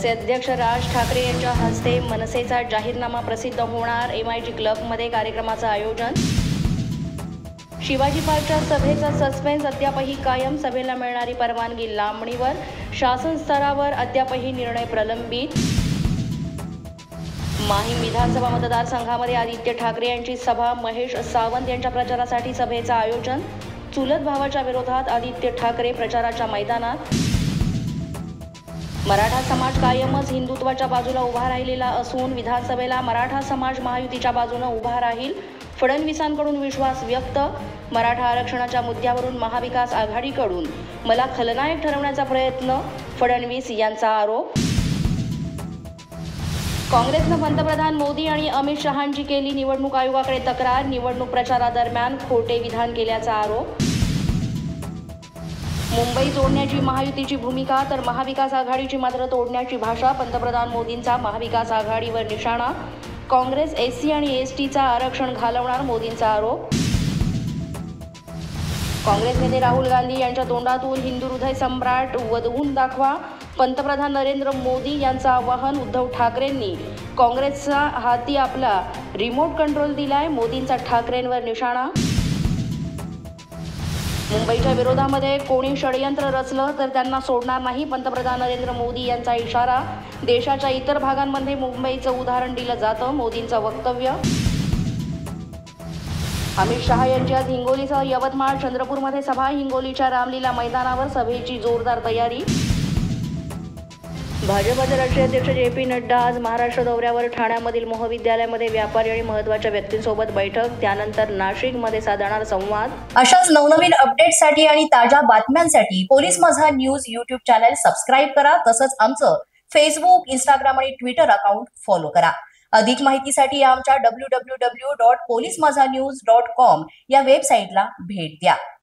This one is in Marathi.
मनसे अध्यक्ष राज ठाकरे यांच्या हस्ते मनसेचा जाहीरनामा प्रसिद्ध होणार. MIG क्लबमध्ये कार्यक्रमाचं आयोजन. शिवाजी पार्कच्या सभेचा सस्पेन्स अद्यापही कायम. सभेला मिळणारी परवानगी लांबणीवर. शासन स्तरावर अद्यापही निर्णय प्रलंबित. माहीम विधानसभा मतदारसंघामध्ये आदित्य ठाकरे यांची सभा. महेश सावंत यांच्या प्रचारासाठी सभेचं आयोजन. चुलत भावाच्या विरोधात आदित्य ठाकरे प्रचाराच्या मैदानात. मराठा समाज कायमच हिंदुत्वाच्या बाजूला उभा राहिलेला असून विधानसभेला मराठा समाज महायुतीच्या बाजूने उभा राहील. फडणवीसांकडून विश्वास व्यक्त. मराठा आरक्षणाच्या मुद्द्यावरून महाविकास आघाडीकडून मला खलनायक ठरवण्याचा प्रयत्न. फडणवीस यांचा आरोप. काँग्रेसनं पंतप्रधान मोदी आणि अमित शहांची केली निवडणूक आयोगाकडे तक्रार. निवडणूक प्रचारादरम्यान खोटे विधान केल्याचा आरोप. मुंबई जोडण्याची महायुतीची भूमिका तर महाविकास आघाडीची मात्र तोडण्याची भाषा. पंतप्रधान मोदींचा महाविकास आघाडीवर निशाणा. काँग्रेस SC आणि STचं आरक्षण घालवणार. मोदींचा आरोप. काँग्रेस नेते राहुल गांधी यांच्या तोंडातून हिंदू हृदय सम्राट वधवून दाखवा. पंतप्रधान नरेंद्र मोदी यांचं आवाहन. उद्धव ठाकरेंनी काँग्रेसच्या हाती आपला रिमोट कंट्रोल दिलाय. मोदींचा ठाकरेंवर निशाणा. मुंबईच्या विरोधामध्ये कोणी षडयंत्र रचलं तर त्यांना सोडणार नाही. पंतप्रधान नरेंद्र मोदी यांचा इशारा. देशाच्या इतर भागांमध्ये मुंबईचं उदाहरण दिलं जातं. मोदींचं वक्तव्य. अमित शहा यांची आज हिंगोलीसह यवतमाळ चंद्रपूरमध्ये सभा. हिंगोलीच्या रामलीला मैदानावर सभेची जोरदार तयारी. भाजपचे राष्ट्रीय अध्यक्ष JP नड्डा आज महाराष्ट्र दौऱ्यावर. ठाण्यामधील महाविद्यालयामध्ये व्यापारी आणि महत्त्वाच्या व्यक्तींसोबत बैठक. त्यानंतर नाशिकमध्ये साधणार संवाद. अशाच नवनवीन अपडेट्ससाठी आणि ताज्या बातम्यांसाठी पोलीस माझा न्यूज YouTube चॅनल सबस्क्राईब करा. तसंच आमचं Facebook, Instagram आणि Twitter अकाउंट फॉलो करा. अधिक माहितीसाठी आमच्या www.polismazanews.com या वेबसाईटला भेट द्या.